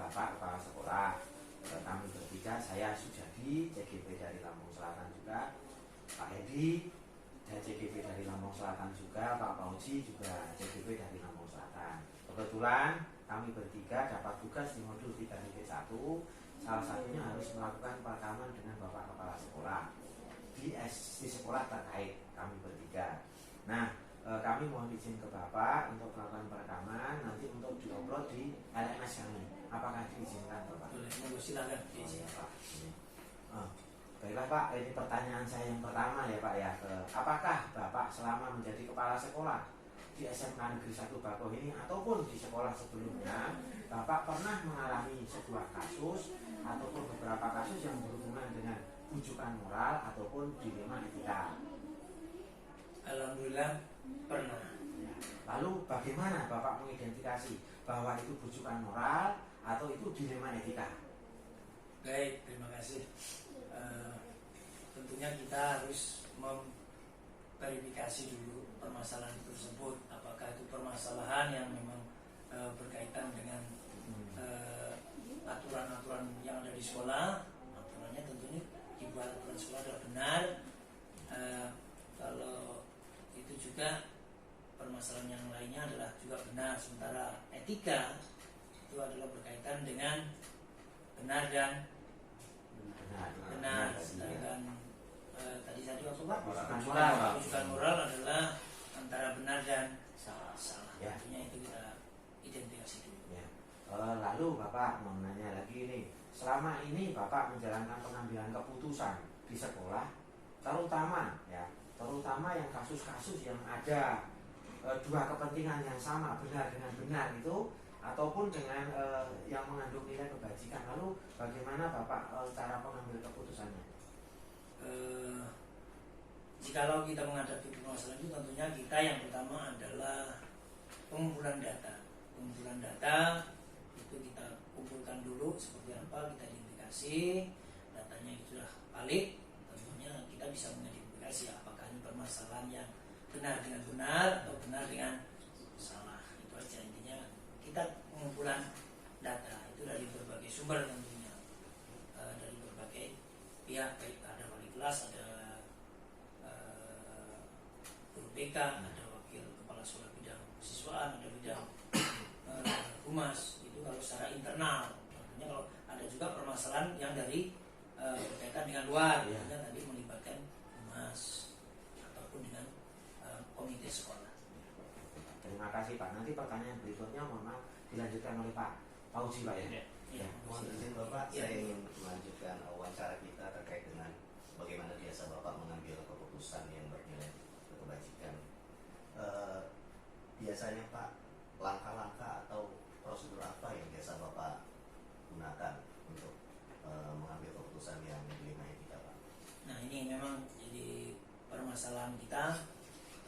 Bapak Kepala Sekolah. Kami bertiga, saya Sujadi, CGP dari Lampung Selatan juga, Pak Edi, dan CGP dari Lampung Selatan juga, Pak Pauji juga CGP dari Lampung Selatan. Kebetulan kami bertiga dapat tugas di modul 3.1. Salah satunya harus melakukan perekaman dengan Bapak Kepala Sekolah di sekolah terkait kami bertiga. Nah, kami mohon izin ke Bapak untuk melakukan perekaman nanti untuk diupload di LMS kami. Apakah diizinkan Bapak? Boleh, silakan. Iya Pak. Baiklah Pak, ini pertanyaan saya yang pertama ya Pak ya. Apakah Bapak selama menjadi kepala sekolah di SMK Negeri 1 Bakoh ini ataupun di sekolah sebelumnya, Bapak pernah mengalami sebuah kasus ataupun beberapa kasus yang berhubungan dengan bujukan moral ataupun dilema etika? Alhamdulillah pernah. Lalu bagaimana Bapak mengidentifikasi bahwa itu bujukan moral atau itu dilema etika? Baik, terima kasih. Tentunya kita harus memverifikasi dulu permasalahan tersebut. Apakah itu permasalahan yang memang berkaitan dengan aturan-aturan yang ada di sekolah. Aturannya tentunya dibuat aturan sekolah adalah benar. Kalau itu juga permasalahan yang lainnya adalah juga benar. Sementara etika itu adalah berkaitan dengan benar dan benar. Sedangkan tadi apa Pak? Bujukan moral adalah antara benar dan salah. Ya. Artinya itu kita identifikasi dulu. Ya. Lalu Bapak mau nanya lagi nih, selama ini Bapak menjalankan pengambilan keputusan di sekolah, terutama yang kasus-kasus yang ada dua kepentingan yang sama, benar dengan benar itu, ataupun dengan yang mengandung nilai kebajikan. Lalu bagaimana Bapak cara pengambil keputusannya? Jikalau kita menghadapi permasalahan itu, tentunya kita yang pertama adalah pengumpulan data. Pengumpulan data itu kita kumpulkan dulu seperti apa, kita identifikasi datanya itu sudah valid. Tentunya kita bisa mengidentifikasi apakah ini permasalahan yang benar dengan benar atau benar dengan salah. Itu aja intinya. Kita pengumpulan data itu dari berbagai sumber tentunya, dari berbagai pihak, baik ada wali kelas, ada guru BK, ada wakil kepala sekolah bidang siswaan, ada bidang humas. Itu kalau secara internal. Tentunya kalau ada juga permasalahan yang dari berkaitan dengan luar, tentunya tadi melibatkan humas ataupun dengan komite sekolah. Terima kasih Pak. Nanti pertanyaan berikutnya mohon maaf dilanjutkan oleh Pak Pauji Pak ya. Ya, mohon izin Bapak, saya ingin melanjutkan wawancara kita terkait dengan bagaimana biasa Bapak mengambil keputusan yang bernilai kebajikan. Biasanya Pak, langkah-langkah atau prosedur apa yang biasa Bapak gunakan untuk mengambil keputusan yang dilema etika Pak? Nah, ini memang jadi permasalahan kita.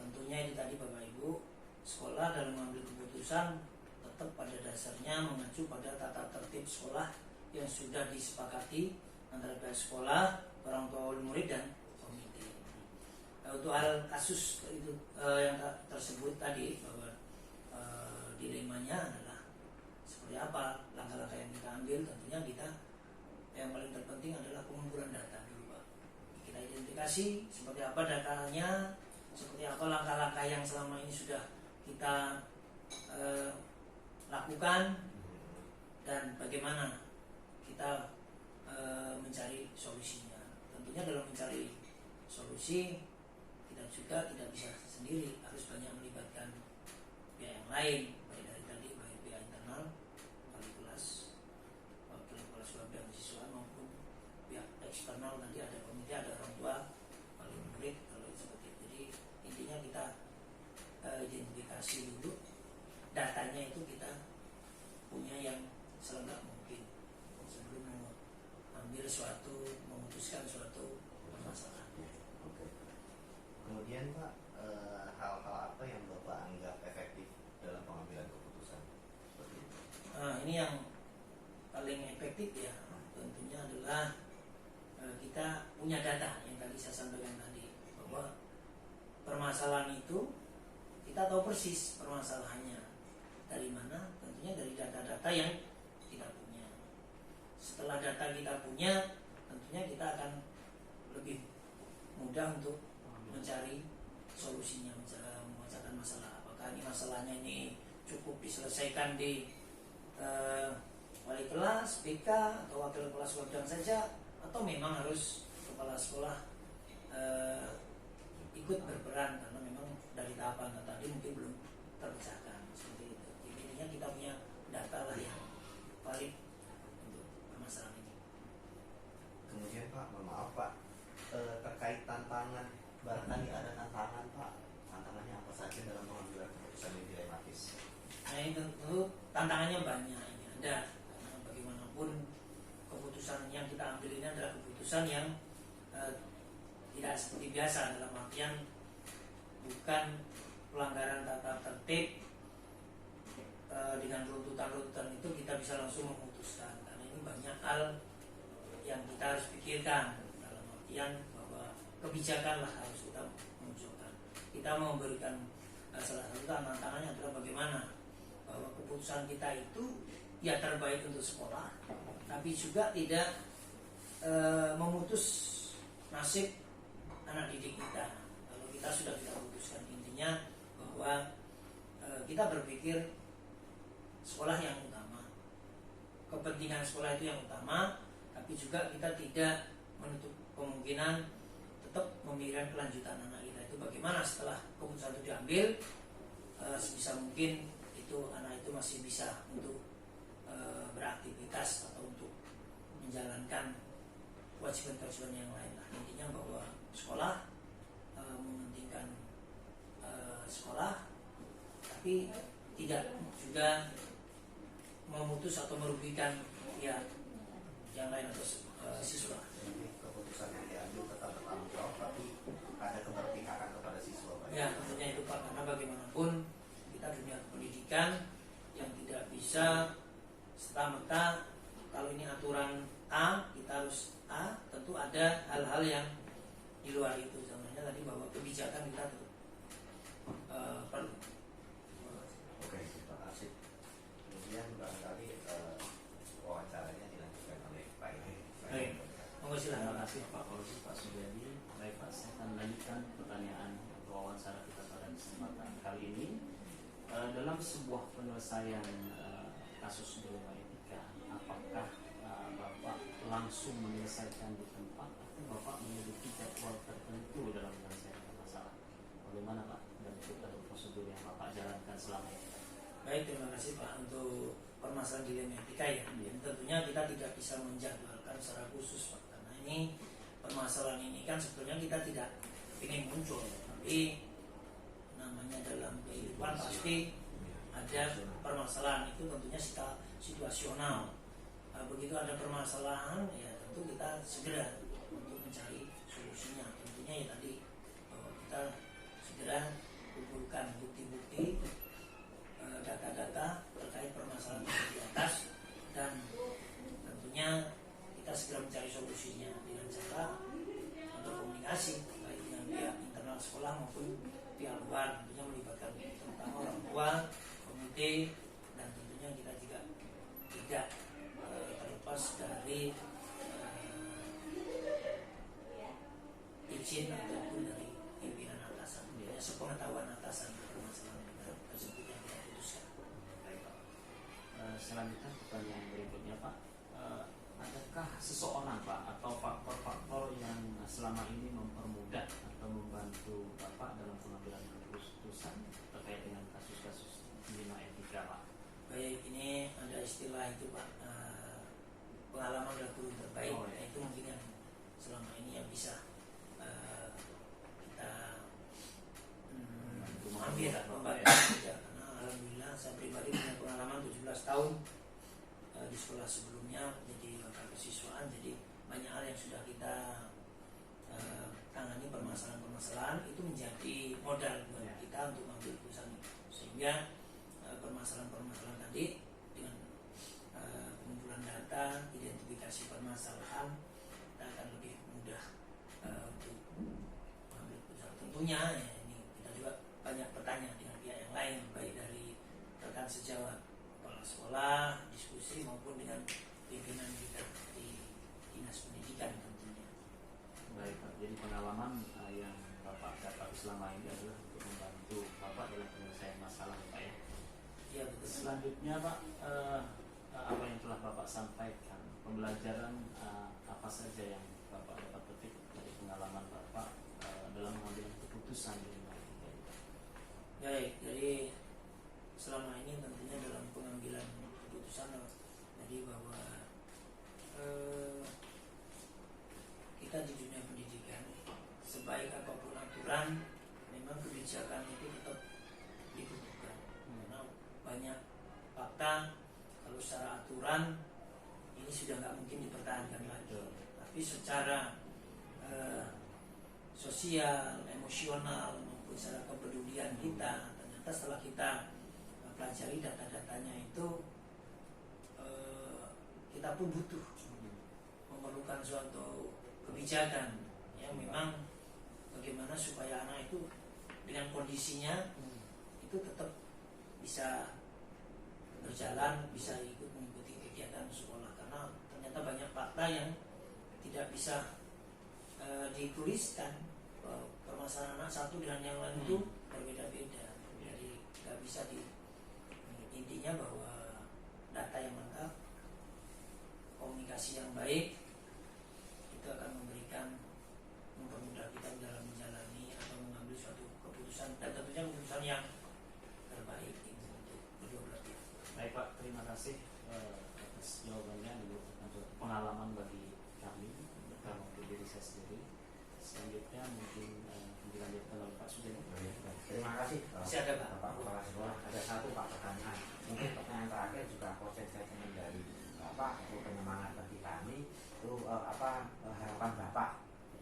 Tentunya ini tadi Bapak Ibu, sekolah dalam mengambil keputusan tetap pada dasarnya mengacu pada tata tertib sekolah yang sudah disepakati antara pihak sekolah, orang tua wali murid dan komite. Untuk hal kasus itu yang tersebut tadi, bahwa dilemanya adalah seperti apa langkah-langkah yang kita ambil. Tentunya kita yang paling terpenting adalah pengumpulan data dulu Pak. Kita identifikasi seperti apa datanya, seperti apa langkah-langkah yang selama ini sudah kita lakukan, dan bagaimana kita mencari solusinya. Tentunya dalam mencari solusi kita juga tidak bisa sendiri, harus banyak melibatkan pihak yang lain, baik dari tadi baik pihak internal, wali kelas, wakil kepala sekolah bidang siswa, maupun pihak eksternal. Nanti ada komite, ada orang tua, wali murid, kalau seperti itu. Jadi intinya kita identifikasi dulu datanya, itu kita punya yang selengkap mungkin sebelum mengambil memutuskan suatu permasalahan. Oke. Kemudian Pak, hal-hal apa yang Bapak anggap efektif dalam pengambilan keputusan seperti itu? Ini yang paling efektif ya, tentunya adalah kita punya data yang tadi saya sampaikan tadi, bahwa permasalahan itu kita tahu persis permasalahannya dari mana. Tentunya dari data-data yang kita punya. data kita punya, tentunya kita akan lebih mudah untuk mencari solusinya, memecahkan masalah. Apakah ini masalahnya ini cukup diselesaikan di wali kelas, BK atau wakil kelas wadang saja, atau memang harus kepala sekolah ikut berperan, karena memang dari tahapan tadi mungkin belum terpecahkan seperti itu. Jadi intinya kita punya data lah yang valid untuk permasalahan ini. Kemudian Pak, mohon maaf Pak, terkait tantangan, barangkali ada tantangan Pak, tantangannya apa saja dalam pengambilan keputusan yang dilematis? Nah ini tentu tantangannya banyak, ini ada, karena bagaimanapun keputusan yang kita ambil ini adalah keputusan yang tidak seperti biasa, dalam artian bukan pelanggaran tata tertib dengan runtutan-runtutan itu kita bisa langsung memutuskan, karena ini banyak hal yang kita harus pikirkan, dalam artian bahwa kebijakan lah harus kita munculkan. Kita memberikan salah satu tantangannya adalah bagaimana bahwa keputusan kita itu ya terbaik untuk sekolah, tapi juga tidak memutus nasib anak didik kita. Kalau kita sudah tidak memutuskan, intinya bahwa kita berpikir sekolah yang utama, kepentingan sekolah itu yang utama, tapi juga kita tidak menutup kemungkinan tetap memikirkan kelanjutan anak kita itu bagaimana setelah keputusan itu diambil, sebisa mungkin itu anak itu masih bisa untuk beraktivitas atau untuk menjalankan kewajiban-kewajiban yang lain. Intinya bahwa sekolah mementingkan sekolah, tapi tidak juga memutus atau merugikan ya yang lain atau siswa. Jadi keputusan yang diambil tetap bertanggung jawab, tapi ada keberpihakan kepada siswa Pak. Ya tentunya itu Pak, karena bagaimanapun kita dunia pendidikan yang tidak bisa serta-merta kalau ini aturan A kita harus A, tentu ada hal-hal yang di luar itu. Contohnya tadi bahwa kebijakan kita perlu. Oke, terima kasih. Kemudian barangkali wawancaranya dilanjutkan oleh Pak Edi. Baik, monggo Terima silakan. kasih Pak Polisi, Pak Suryadi. Baik Pak, saya akan lanjutkan pertanyaan atau wawancara kita pada kesempatan kali ini. Dalam sebuah penyelesaian kasus dilema etika, apakah Bapak langsung menyelesaikan di tempat atau Bapak memiliki jadwal tertentu dalam menyelesaikan masalah? Bagaimana Pak dan prosedur yang Bapak jalankan selama ini? Baik, terima kasih Pak untuk permasalahan dilema etika ya. Dan tentunya kita tidak bisa menjadwalkan secara khusus Pak, karena ini permasalahan ini kan sebetulnya kita tidak ingin muncul, tapi namanya dalam kehidupan pasti ada permasalahan, itu tentunya situasional. Begitu ada permasalahan ya tentu kita segera untuk mencari solusinya. Tentunya ya tadi bahwa kita segera kumpulkan bukti-bukti, data-data terkait permasalahan di atas, dan tentunya kita segera mencari solusinya dengan cara berkomunikasi baik dengan pihak internal sekolah maupun pihak luar, tentunya melibatkan terutama orang tua, komite, dan tentunya kita juga tidak terlepas dari izin ataupun dari pimpinan atasan, ya sepengetahuan atasan permasalahan tersebut yang kita putuskan. Baik Pak. Selanjutnya pertanyaan berikutnya Pak, adakah seseorang Pak atau faktor-faktor yang selama ini mempermudah atau membantu Bapak dalam pengambilan keputusan terkait dengan kasus-kasus dilema etika Pak? Baik, ini ada istilah itu Pak, pengalaman adalah guru terbaik. Oh, ya. Nah, itu mungkin yang selama ini yang bisa kita ambil membantu ya, karena alhamdulillah saya pribadi punya pengalaman 17 tahun di sekolah sebelumnya jadi wakil kesiswaan, jadi banyak hal yang sudah kita tangani permasalahan-permasalahan itu menjadi modal buat kita untuk mengambil keputusan itu, sehingga permasalahan-permasalahan tadi dengan pengumpulan data, identifikasi permasalahan, kita akan lebih mudah untuk mengambil keputusan. Tentunya ya, ini kita juga banyak bertanya dengan pihak yang lain, baik dari rekan sejawat kepala sekolah, diskusi maupun dengan pimpinan kita di dinas pendidikan tentunya. Baik Pak, jadi pengalaman yang Bapak dapat selama ini adalah untuk membantu Bapak dalam penyelesaian masalah Pak ya. Ya betul. Selanjutnya Pak, apa yang telah Bapak sampaikan, pembelajaran apa saja yang Bapak dapat petik dari pengalaman Bapak dalam mengambil keputusan di rumah ini? Baik, jadi selama ini tentunya dalam pengambilan keputusan jadi bahwa kita di dunia pendidikan sebaik apapun aturan memang kebijakan itu tetap dibutuhkan karena banyak fakta kalau secara aturan ini sudah nggak mungkin dipertahankan lagi, tapi secara sosial, emosional maupun secara kepedulian kita ternyata setelah kita pelajari data-datanya itu kita pun butuh memerlukan suatu kebijakan yang memang bagaimana supaya anak itu dengan kondisinya itu tetap bisa berjalan, bisa ikut mengikuti kegiatan sekolah karena ternyata banyak fakta yang tidak bisa dituliskan. Permasalahan anak satu dengan yang lain itu berbeda-beda, jadi nggak bisa intinya bahwa data yang lengkap, komunikasi yang baik itu akan mempermudah kita dalam menjalani atau mengambil suatu keputusan dan tentunya keputusan yang terbaik untuk kedua belah pihak. Baik Pak, terima kasih atas jawabannya, untuk pengalaman bagi kami, terutama untuk diri saya sendiri. Selanjutnya mungkin dilanjutkan oleh Pak Sujana. Terima kasih Silakan, Pak. Bapak Kepala Sekolah. Ada satu Pak pertanyaan, mungkin pertanyaan terakhir juga proses statement dari Bapak untuk penyemangat bagi kami itu harapan Bapak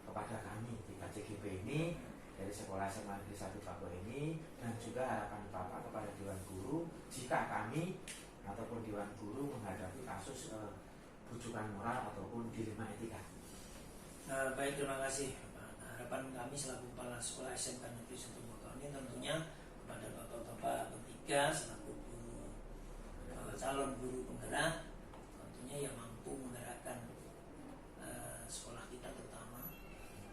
kepada kami di KCGP ini dari Sekolah SMA Negeri 1 Bapak ini, dan juga harapan Bapak kepada Dewan Guru jika kami ataupun Dewan Guru menghadapi kasus rujukan moral ataupun dilema etika. Baik, terima kasih. Harapan kami selaku Kepala Sekolah SMK Negeri 1 Bakauheni tentunya kepada bapak-bapak bertiga selaku guru, calon guru penggerak tentunya yang mampu menggerakkan sekolah kita terutama.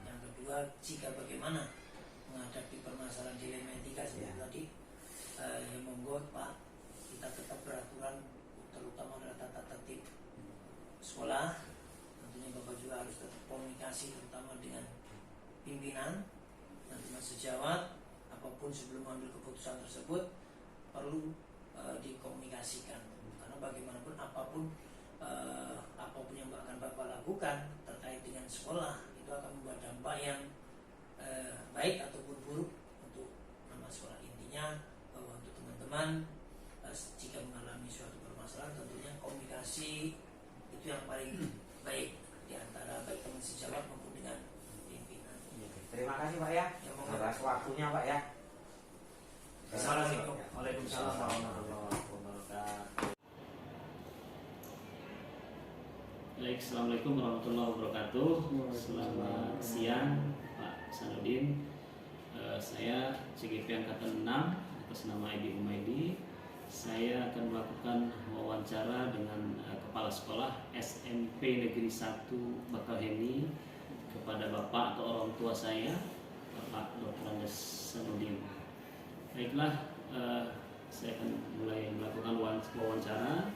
Yang kedua, jika bagaimana menghadapi permasalahan dilema etika seperti tadi, ya monggo Pak, kita tetap beraturan terutama adalah tata tertib sekolah. Tentunya Bapak juga harus tetap komunikasi terutama dengan pimpinan dan teman sejawat. Apapun sebelum mengambil keputusan tersebut perlu dikomunikasikan karena bagaimanapun apapun yang akan Bapak lakukan terkait dengan sekolah itu akan membuat dampak yang baik ataupun buruk untuk nama sekolah. Intinya bahwa untuk teman-teman jika mengalami suatu permasalahan tentunya komunikasi itu yang paling baik di antara baik teman sejawat maupun dengan pimpinan. Terima kasih Pak ya atas waktunya Pak ya. Assalamualaikum. Waalaikumsalam warahmatullahi wabarakatuh. Baik, Assalamualaikum warahmatullahi wabarakatuh. Selamat siang Pak Sanudin. Saya CGP Angkatan 6 atas nama Edi Umaidi. Saya akan melakukan wawancara dengan Kepala Sekolah SMP Negeri 1 Bakauheni kepada Bapak atau orang tua saya, Bapak Dr. Andes Sanudin. Baiklah, saya akan mulai melakukan wawancara.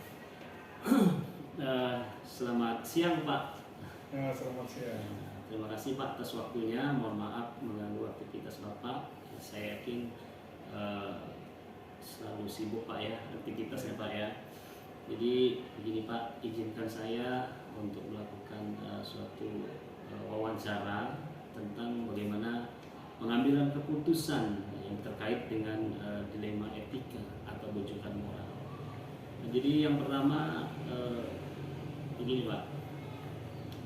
Selamat siang Pak. Ya, selamat siang. Terima kasih Pak atas waktunya. Mohon maaf mengganggu aktivitas Bapak. Saya yakin selalu sibuk Pak ya aktivitasnya Pak ya. Jadi begini Pak, izinkan saya untuk melakukan suatu wawancara tentang bagaimana pengambilan keputusan yang terkait dengan dilema etika atau rujukan moral. Nah, jadi yang pertama begini Pak,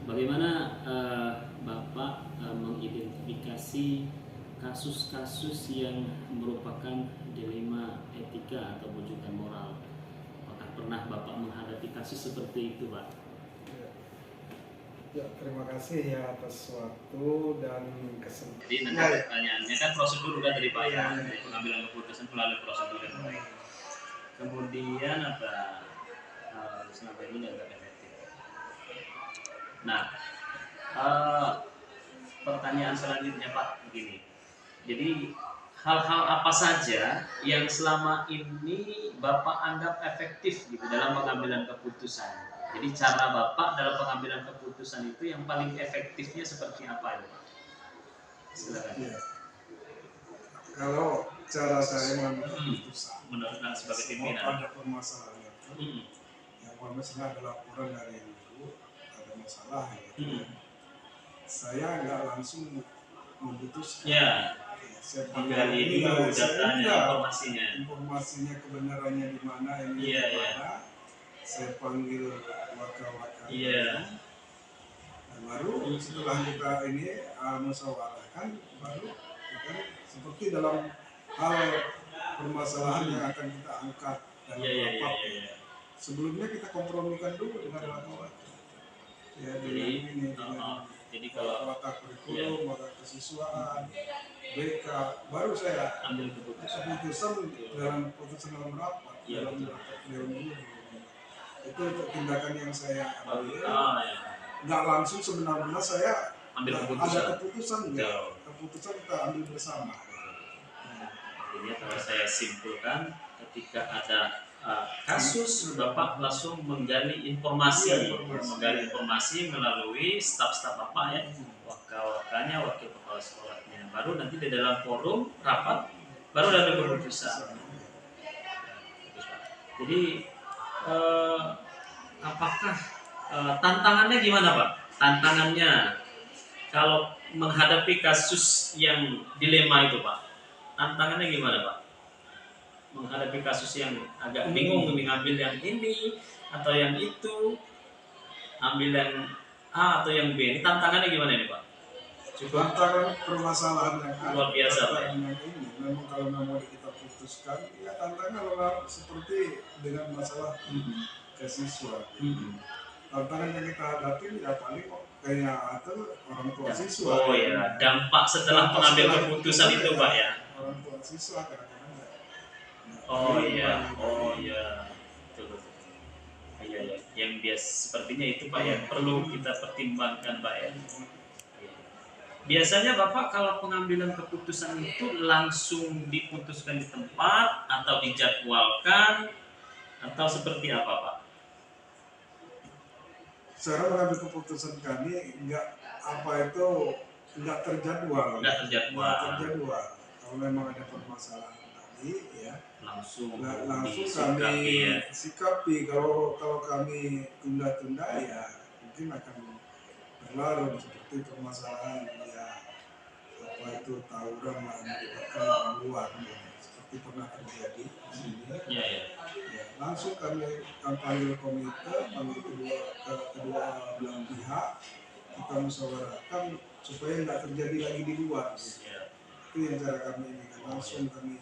bagaimana Bapak mengidentifikasi kasus-kasus yang merupakan dilema etika atau rujukan moral? Apakah pernah Bapak menghadapi kasus seperti itu Pak? Ya, terima kasih ya atas waktu dan kesempatan. Jadi nanti pertanyaannya kan prosedur udah dari Pak ya, pengambilan keputusan melalui prosedur yang baik. Kemudian apa selama ini dianggap efektif? Nah, pertanyaan selanjutnya Pak begini. Jadi hal-hal apa saja yang selama ini Bapak anggap efektif gitu dalam pengambilan keputusan? Jadi cara Bapak dalam pengambilan keputusan itu yang paling efektifnya seperti apa itu Pak? Silakan. Ya. Kalau cara saya mengambil keputusan, Menurut Anda sebagai semua pimpinan. ada permasalahan itu. Yang misalnya ada laporan dari ibu ada masalah gitu. Saya nggak langsung memutuskan. Ya, Saya menggali dulu datanya, informasinya kebenarannya di mana ini di mana. Saya panggil wakil-wakil. Dan baru setelah kita ini musyawarahkan, baru kita seperti dalam hal permasalahan yang akan kita angkat dalam rapat. Sebelumnya kita kompromikan dulu dengan wakil-wakil. Ya, jadi kalau watak kurikulum, watak kesiswaan, BK, baru saya ambil keputusan dalam rapat, dalam rapat dewan guru. Itu tindakan yang saya ambil. Nggak langsung sebenarnya saya ambil ada keputusan kita ambil bersama. Artinya kalau saya simpulkan, ketika ada kasus, Bapak langsung menggali informasi melalui staf-staf Bapak ya, wakil-wakilnya, wakil kepala sekolahnya. Baru nanti di dalam forum rapat baru ada keputusan. Jadi apakah tantangannya gimana Pak? Tantangannya kalau menghadapi kasus yang dilema itu Pak, tantangannya gimana Pak? Menghadapi kasus yang agak bingung mengambil yang ini atau yang itu, ambil yang A atau yang B, ini tantangannya gimana nih Pak? Tantangan permasalahan yang luar biasa Pak. Ini memang kalau mau kita putuskan, ya tantangan seperti dengan masalah kesiswa. Tantangan yang kita hadapi ya paling kayak atau orang tua siswa. Oh ya, dampak setelah pengambil keputusan itu Pak ya. Orang tua siswa kadang-kadang Oh iya, betul. Iya. Yang biasa sepertinya itu Pak yang perlu kita pertimbangkan Pak ya. Biasanya Bapak kalau pengambilan keputusan itu langsung diputuskan di tempat atau dijadwalkan atau seperti apa Pak? Cara mengambil keputusan kami nggak terjadwal. Kalau memang ada permasalahan tadi ya langsung kami sikapi. Kalau kami tunda-tunda ya mungkin akan berlarut seperti permasalahan tawuran melibatkan orang luar seperti pernah terjadi di sini. Ya, langsung kami panggil komite, panggil kedua belah pihak, kita musyawarahkan supaya nggak terjadi lagi di luar. Itu yang cara kami ini langsung kami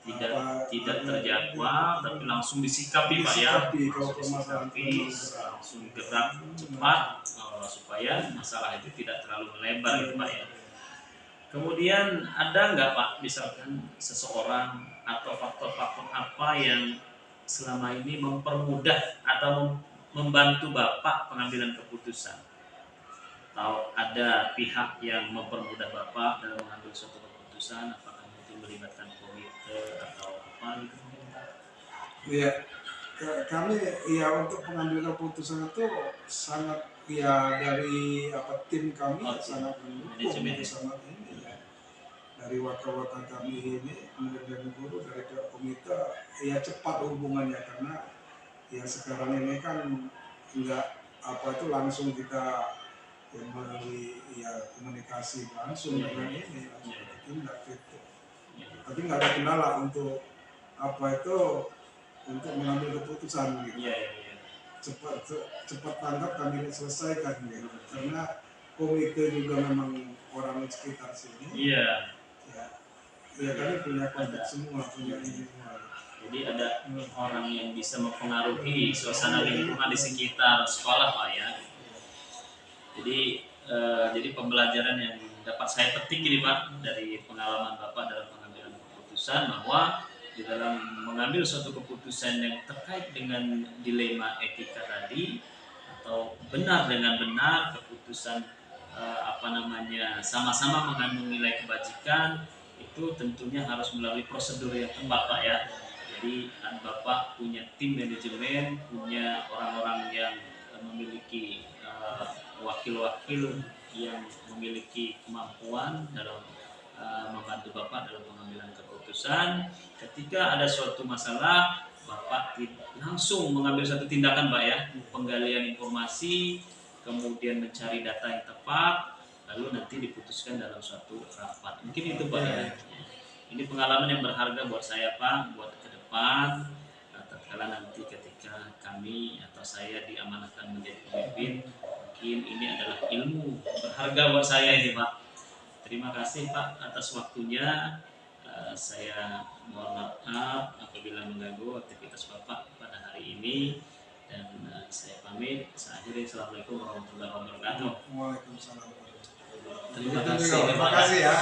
tidak terjadwal tapi langsung disikapi Pak ya. Kalau permasalahan langsung gerak cepat supaya masalah itu tidak terlalu melebar gitu Pak ya. Kemudian ada nggak Pak misalkan seseorang atau faktor-faktor apa yang selama ini mempermudah atau membantu Bapak pengambilan keputusan? Atau ada pihak yang mempermudah Bapak dalam mengambil suatu keputusan, apakah itu melibatkan komite atau apa gitu? Iya, kami ya untuk pengambilan keputusan itu sangat ya dari tim kami sangat mendukung sangat ini ya. Dari wakil-wakil kami ini kemudian guru dari komite ya cepat hubungannya karena ya sekarang ini kan nggak langsung kita melalui komunikasi langsung dengan ini tindak itu. Tapi nggak ada kendala untuk untuk mengambil keputusan gitu. Cepat tanggap kami selesaikan gitu. Karena komite juga memang orang sekitar sini. Ya kami punya kontak semua, punya ini semua. Jadi ada orang yang bisa mempengaruhi suasana lingkungan di sekitar sekolah Pak ya. Jadi pembelajaran yang dapat saya petik ini Pak dari pengalaman Bapak dalam pengambilan keputusan bahwa di dalam mengambil suatu keputusan yang terkait dengan dilema etika tadi atau benar dengan benar keputusan sama-sama mengandung nilai kebajikan, itu tentunya harus melalui prosedur yang tepat Pak ya. Jadi Bapak punya tim manajemen, punya orang-orang yang memiliki wakil-wakil yang memiliki kemampuan dalam membantu Bapak dalam pengambilan keputusan. Ketika ada suatu masalah, Bapak langsung mengambil satu tindakan Pak ya, penggalian informasi, kemudian mencari data yang tepat, lalu nanti diputuskan dalam suatu rapat. Mungkin itu Pak ya. Ini pengalaman yang berharga buat saya Pak, buat ke depan. Tatkala nanti ketika kami atau saya diamanahkan menjadi pemimpin, mungkin ini adalah ilmu berharga buat saya ini Pak. Terima kasih Pak atas waktunya. Saya mohon maaf apabila mengganggu aktivitas Bapak pada hari ini, dan saya pamit. Saya akhiri. Assalamualaikum warahmatullahi wabarakatuh. Waalaikumsalam. Terima Terima kasih kasih ya.